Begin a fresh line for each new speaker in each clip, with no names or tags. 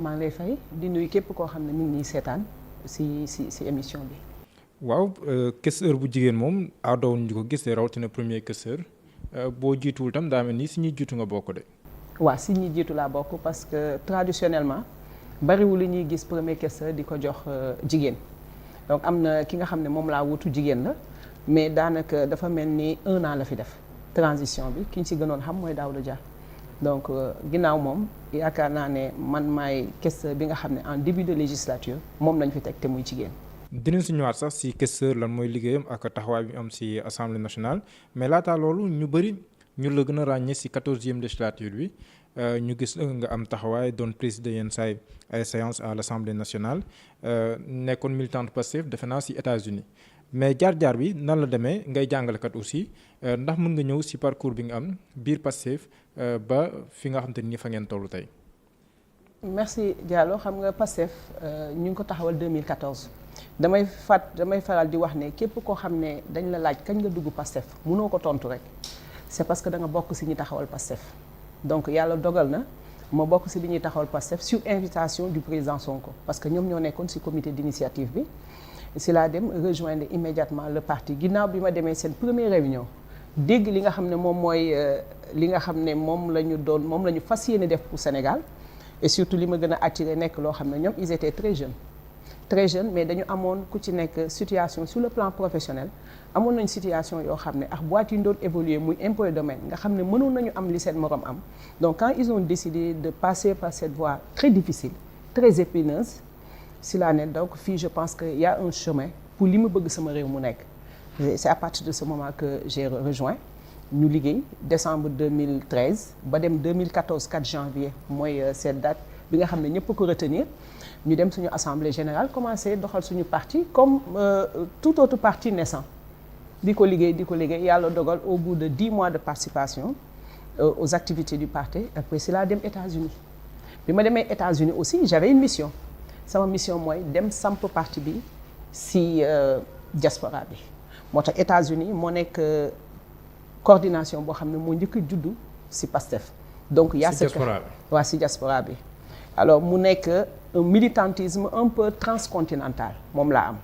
maa ngi lay fay di nuyu képp koo xam ne mi ngi ñuy seetaan si émission bi.
waaw questeur bu jigéen moom aadawuñu di ko gis te rawatina premier questeur boo jiituwul tam daa mel ni si ñuy jiitu nga bokk de.
waaw si ñi jiitu laa bokk parce que traditionnellement bariwul li ñuy gis premier questeur di ko jox jigéen donc am na ki nga xam ne moom laa wutu jigéen la mais daanaka dafa mel ni 1 an la fi def transition bi ki ñu si gënoon xam mooy Daouda Dia donc ginnaaw moom yaakaar naa ne man maay questeur bi nga xam ne en début de législature moom lañ fi teg te muy jigéen.
dinañ si ñëwaat sax si questeur lan mooy liggéeyam ak taxawaay bi am si assemblée nationale mais laataa loolu ñu bëri ñu la gën a ràññee si 14e législature bi ñu gis nga am taxawaay doon présider yenn saay ay séances à l' assemblée nationale nekkoon militante Pastef defe naa si États-Unis mais jaar-jaar bi nan la demee ngay jàngalekat aussi ndax mën nga ñëw si parcours bi nga am biir Pastef ba fi nga xam te ni fa ngeen tollu tey.
merci Diallo xam nga Pastef ñu ngi ko taxawal 2014 damay faral di wax ne képp koo xam ne dañ la laaj kañ nga dugg Pastef mënoo ko tontu rek c'est parce que da nga bokk si ñi taxawal Pastef donc yàlla dogal na ma bokk si bi ñuy taxawal Pastef sur invitation du président Sonko parce que ñoom ñoo nekkoon si comité d'initiative bi si laa dem rejoindre immédiatement le parti ginnaaw bi ma demee seen première réunion dégg li nga xam ne moom mooy li nga xam ne moom la ñu fas yéene def pour Sénégal et surtout li ma gën a attiré nekk loo xam ne ñoom ils étaient très jeunes mais dañu amoon ku ci nekk situation sur le plan professionnel amoon nañ situation yoo xam ne ak boîte yi ñu doon évoluer muy impôt et domaine nga xam ne mënoon nañu am li seen morom am donc quand ils ont décidé de passer par cette voie très difficile très épineuse si laa ne donc fii je pense que y a un chemin pour li ma bëgg sama réew mu nekk c'est à partir de ce moment que j'ai rejoint ñu liggéey décembre 2013 ba dem 2014 4 janvier mooy cette date bi nga xam ne ñëpp ko retenir ñu dem suñu assemblée générale commencé doxal suñu parti comme tout autre parti naissant di ko liggéey yàlla dogal au bout de 10 mois de participation aux activités du parti après si laa dem États-Unis bi ma demee États-Unis aussi j'avais une mission sama mission mooy dem samp parti bi si diaspora bi moo tax États-Unis moo nekk coordination boo xam ne moo njëkk a juddu si Pastef donc y a ce waaw si diaspora bi alors mu nekk un militantisme un peu transcontinental moom laa am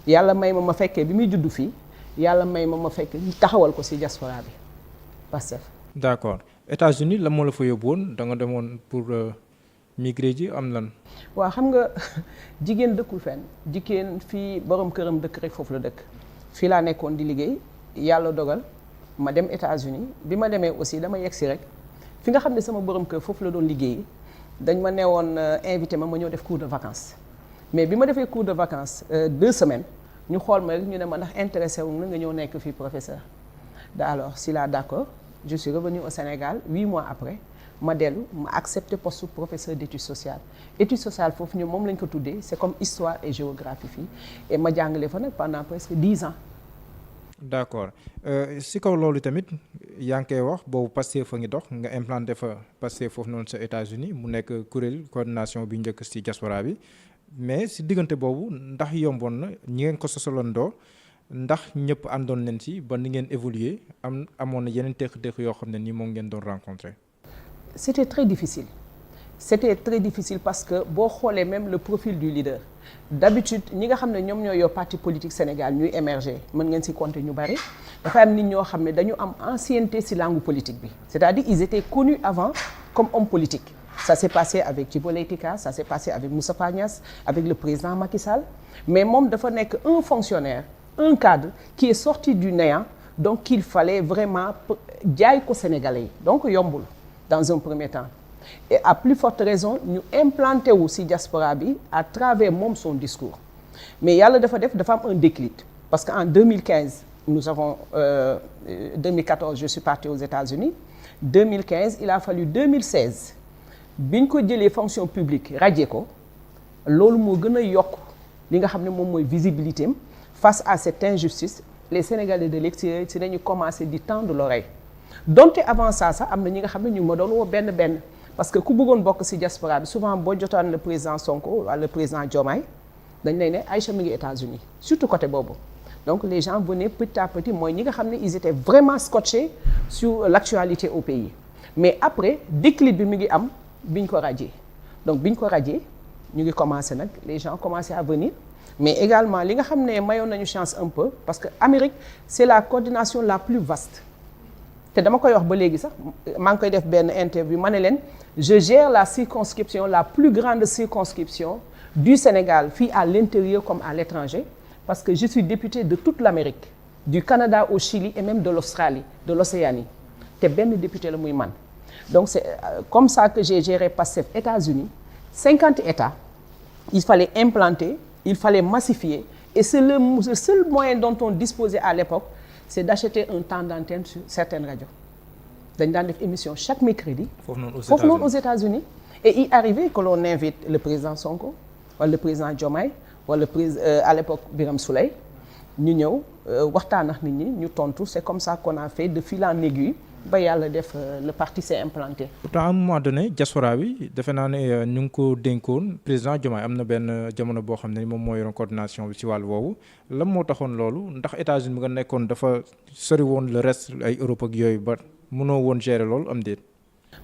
yàlla may ma fekkee bi muy juddu fii yàlla may ma fekkee taxawal ko si diaspora bi Pastef.
d'accord États-Unis la moo la fa yóbbu woon da nga demoon pour migrer ji am lan.
waaw xam nga jigéen dëkkul fenn jigéen fii borom këram dëkk rek foofu la dëkk fii laa nekkoon di liggéey yàlla dogal ma dem États-Unis bi ma demee aussi dama yegsi rek fi nga xam ne sama borom kër foofu la doon liggéey dañ ma newoon invité ma ñëw def cours de vacances mais bi ma defee cours de vacances 2 semaines ñu xool ma rek ñu ne ma ndax intéressé wu na nga ñëw nekk fii professeur alors si là d'accord je suis revenu au Sénégal 8 mois après ma dellu ma accepté poste professeur d'études sociales foofu ñu moom lañ ko tuddee c'est comme histoire et géographie fii et ma jàngale fa nag pendant presque 10 ans.
d'accord si kaw loolu tamit yaa ngi koy wax boobu Pastef fa ngi dox nga implanté fa Pastef foofu noonu sa États-Unis mu nekk kuréel coordination bi njëkk si diaspora bi mais si diggante boobu ndax yomboon na ñi ngeen ko sosalandoo ndax ñëpp àndoon leen si ba ni ngeen évoluer amoon na yeneen teq-teq yoo xam ne nii moom ngeen doon rencontrer.
C'était très difficile parce que boo xoolee même le profil du leader d'habitude ñi nga xam ne ñoom ñoo yor parti politique Sénégal ñuy émerger mën ngeen ci compter ñu bari dafa am nit ñoo xam ne dañu am ancienneté ci langue politique bi c'est-à-dire ils étaient connus avant comme hommes politiques ça s'est passé avec Djibo Leyti Ka ça s'est passé avec Moustapha Niasse avec le président Macky Sall mais moom dafa nekk un fonctionnaire un cadre qui est sorti du néant donc qu'il fallait vraiment jaay ko Sénégalais yi donc yombul dans un premier temps et à plus forte raison ñu implanté wu ci diaspora bi à travers moom son discours mais yàlla dafa am un déclic parce que en 2015 nous avons 2014 je suis parti aux États-Unis 2015 il a fallu 2016 bi ñu ko jëlee fonction publique radié ko loolu moo gën a yokk li nga xam ne moom mooy visibilité am face à cette injustice les Sénégalais de l'extérieur ci dañu commencé di tendre l'oreille donte avant ça sax am na ñi nga xam ne ñu ma doon woo benn parce que ku bëggoon bokk ci diaspora bi souvent boo jotaan le président Sonko wala le président Diomaye dañ lay ne Aïcha mi ngi États-Unis surtout côté boobu donc les gens venaient petit à petit mooy ñi nga xam ne ils étaient vraiment scotchés sur l'actualité au pays mais après déclic bi mi ngi am biñ ko radié donc bi ñu ko radié ñu ngi commencé nag les gens commencé à venir mais également li nga xam ne mayoon nañu chance un peu parce que Amérique c'est la coordination la plus vaste te dama koy wax ba léegi sax maa ngi koy def benn interview ma ne leen je gère la circonscription la plus grande circonscription du Sénégal fii à l'intérieur comme à l'étranger parce que je suis député de toute l'Amérique du Canada au Chili et même de l'Australie de l'Océanie te benn député la muy man donc c'est comme ça que j'ai géré Pastef États-Unis 50 États il fallait implanter il fallait massifier et c'est le seul moyen dont on disposait à l'époque c'est d'acheter un temps d'antenne sur certaines radios dañ daan def émission chaque mercredi foofu noonu aux États-Unis et il arrivait que l'on invite le président Sonko wala le président Diomaye wala à l'époque Birame Souleye ñu ñëw waxtaan ak nit ñi ñu tontu c'est comme ça qu'on a fait de fil en aiguille ba yàlla def le parti s'est implanté.
pourtant à un moment donné diaspora bi defe naa ne ñu ngi ko dénkoon président Diomaye am na benn jamono boo xam ne moom moo yoroon coordination bi ci wàllu woowu lan moo taxoon loolu ndax États-Unis bi nga nekkoon dafa sori woon le reste ay Europe ak yooyu ba mënoo woon gérer loolu am déet.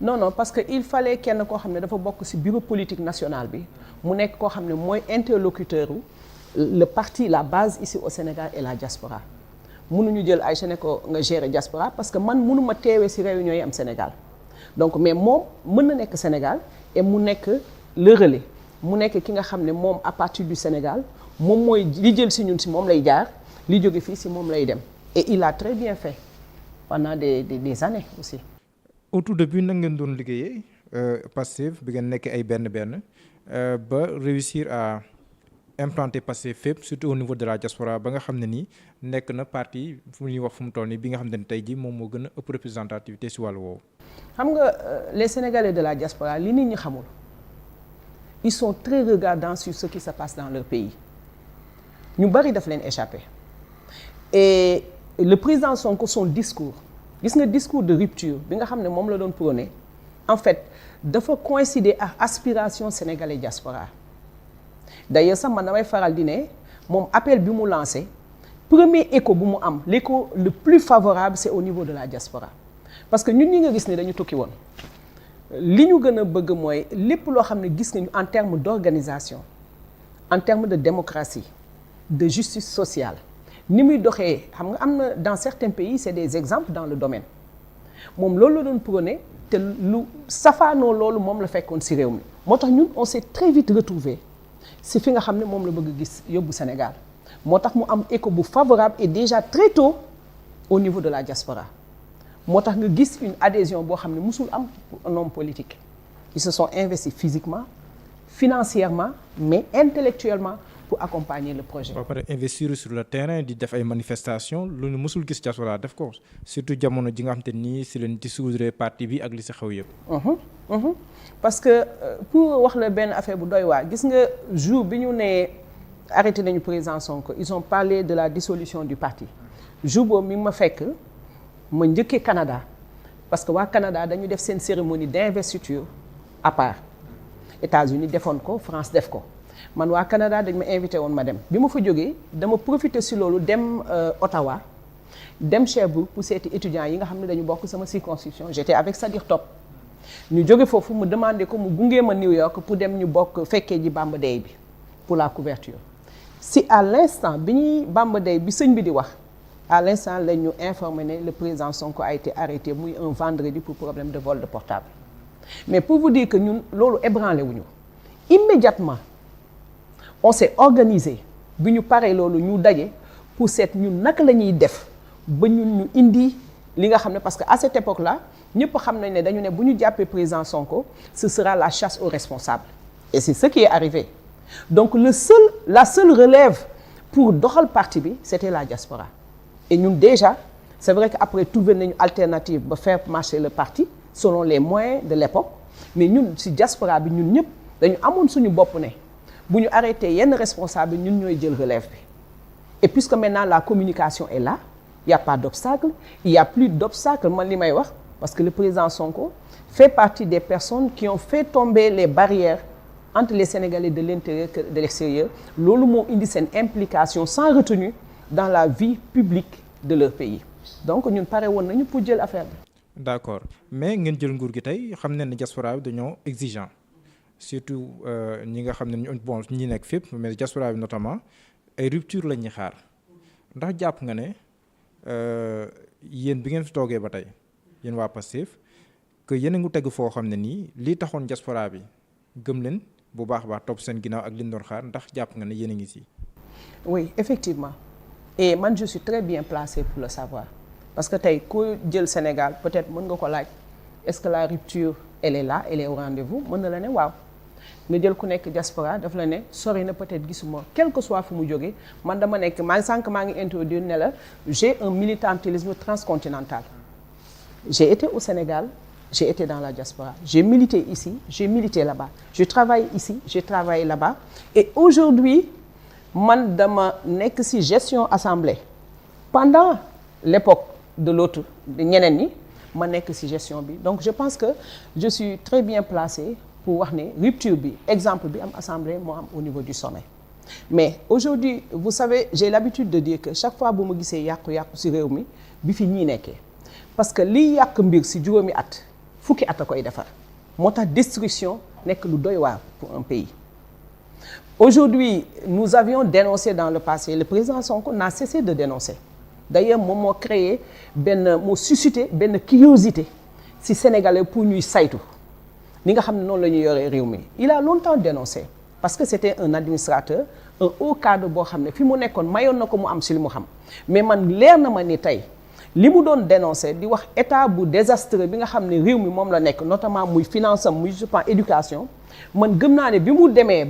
non parce que il fallait kenn koo xam ne dafa bokk ci bureau politique national bi mu nekk koo xam ne mooy interlocuteur le parti la base ici au Sénégal et la diaspora mënuñu jël Aïcha ne ko nga gérer diaspora parce que man mënuma teewee ci réunion yi am Sénégal donc mais moom mën na nekk Sénégal et mu nekk le relais mu nekk ki nga xam ne moom à partir du Sénégal moom mooy li jël ci ñun ci moom lay jaar li jóge fii ci moom lay dem et il a très bien fait pendant des années aussi.
au tout début nag ngeen doon liggéeyee Pastef bi ngeen nekk ay benn ba réussir à implanter Pastef fépp surtout au niveau de la diaspora ba nga xam ne nii nekk na parti fu ñuy wax fu mu toll nii bi nga xam ne tey jii moom moo gën a ëpp représentativité si wàllu woowu.
xam nga les Sénégalais de la diaspora li nit ñi xamul ils sont très regardants sur ce qui se passe dans leur pays ñu bari daf leen échappé et le président Sonko son discours gis nga discours de rupture bi nga xam ne moom la doon prôné en fait dafa coïncider ak aspiration sénégalais diaspora d'ailleurs sax man damay faral di ne moom appel bi mu lancé premier écho bu mu am l'écho le plus favorable c'est au niveau de la diaspora parce que ñun ñi nga gis ne dañu tukki woon li ñu gën a bëgg mooy lépp loo xam ne gis nañu en termes d'organisation en termes de démocratie de justice sociale ni muy doxee xam nga am na dans certains pays c'est des exemples dans le domaine moom loolu la doon prôné te lu safaanoo loolu moom la fekkoon ci réew mi moo tax ñun on s'est très vite retrouvé ci fi nga xam ne moom la bëgg gis yóbbu Sénégal moo tax mu am écho bu favorable et déjà très tôt au niveau de la diaspora moo tax nga gis une adhésion boo xam ne musul am un homme politique ils se sont investis physiquement financièrement mais intellectuellement pour accompagner le projet.
ba pare investir sur le terrain di def ay manifestations lu ñu musul gis diaspora def ko surtout jamono ji nga xam te nii si leen dissoudre parti bi ak li si xew yëpp.
parce que pour wax la benn affaire bu doy waa gis nga jour bi ñu ne arrêté nañu président Sonko ils ont parlé de la dissolution du parti jour boobu mi ma fekk ma njëkkee Canada parce que waa Canada dañu def seen cérémonie d'investiture à part États-Unis defoon ko France def ko man waa Canada dañ ma invité woon ma dem bi ma fa jógee dama profité si loolu dem Ottawa dem Sherbrooke pour seeti étudiants yi nga xam ne dañu bokk sama circonscription j'étais avec Sadir Top ñu jóge foofu mu demandé ko mu gungee ma New York pour dem ñu bokk fekkee ji Bamba Day bi pour la couverture si à l'instant bi ñuy Bamba Day bi sëñ bi di wax à l'instant la ñu informé ne le président Sonko a été arrêté muy un vendredi pour problème de vol de portable mais pour vous dire que ñun loolu ébranlé wuñu immédiatement on s'est organisé bi ñu paree loolu ñu daje pour seet ñun naka la ñuy def ba ñun ñu indi li nga xam ne parce que à cette époque là ñëpp xam nañ ne dañu ne bu ñu jàppee président Sonko ce sera la chasse aux responsables et c'est ce qui est arrivé donc la seule relève pour doxal parti bi c'était la diaspora et ñun déjà c'est vrai que après trouvé nañu alternative ba faire marcher le parti selon les moyens de l'époque mais ñun ci diaspora bi ñun ñëpp dañu amoon suñu bopp ne bu ñu arrêté yenn responsable ñun ñooy jël relève bi et puisque maintenant la communication est là il y a pas d'obstacle il y a plus d'obstacle man li may wax parce que le président Sonko fait partie des personnes qui ont fait tomber les barrières entre les Sénégalais de l'intérieur que de l'extérieur loolu moo indi seen implication sans retenue dans la vie publique de leur pays donc ñun pare woon nañu pour jël affaire bi.
D'accord mais ngeen jël nguur gi tey xam ne diaspora bi dañoo exigeant surtout ñi nga xam ne bon ñi nekk fépp mais diaspora bi notamment ay rupture la ñuy xaar ndax jàpp nga ne yéen bi ngeen fi toogee ba tey yéen waa Pastef que yéen a ngi tegu foo xam ne nii lii taxoon diaspora bi gëm leen bu baax a baax topp seen ginnaaw ak li ñu doon xaar ndax jàpp nga ne yéen a ngi si.
Oui, effectivement. Et man je suis très bien placé pour le savoir parce que tey ku jël Sénégal peut-être mën nga ko laaj est-ce que la rupture elle est là, elle est au rendez-vous mën na la ne waaw nga jël ku nekk diaspora daf la ne sori na peut-être gisuma quel que soit fu mu jógee man dama nekk sànq maa ngi introduire ne la j'ai un militantisme transcontinental. J'ai été au Sénégal, j'ai été dans la diaspora, j'ai milité ici, j'ai milité là-bas, je travaille ici, j'ai travaillé là-bas et aujourd'hui man dama nekk ci gestion assemblée pendant l'époque de l'autre de ñeneen ñi ma nekk ci gestion bi donc je pense que je suis très bien placé pour wax ne rupture bi exemple bi am assemblée moo am au niveau du sommet mais aujourd'hui vous savez j'ai l'habitude de dire que chaque fois bu ma gisee yàqu-yàqu ci réew mi bi fi ñii nekkee parce que liy yàq mbir ci juróomi at fukki at a koy defar moo tax destruction nekk lu doy waar pour un pays. Aujourd'hui, nous avions dénoncé dans le passé, le président Sonko n'a cessé de dénoncer. D'ailleurs, moom moo créé moo suscité benn curiosité ci Sénégalais pour ñuy saytu ni nga xam ne noonu la ñuy yoree réew mi. Il a longtemps dénoncé parce que c'était un administrateur, un haut cadre boo xam ne fi mu nekkoon mayoon na ko mu am ci li mu xam mais man leer na ma ni tey li mu doon dénoncer di wax état bu désastreux bi nga xam ne réew mi moom la nekk notamment muy finance am muy je pense éducation man gëm naa ne bi mu demee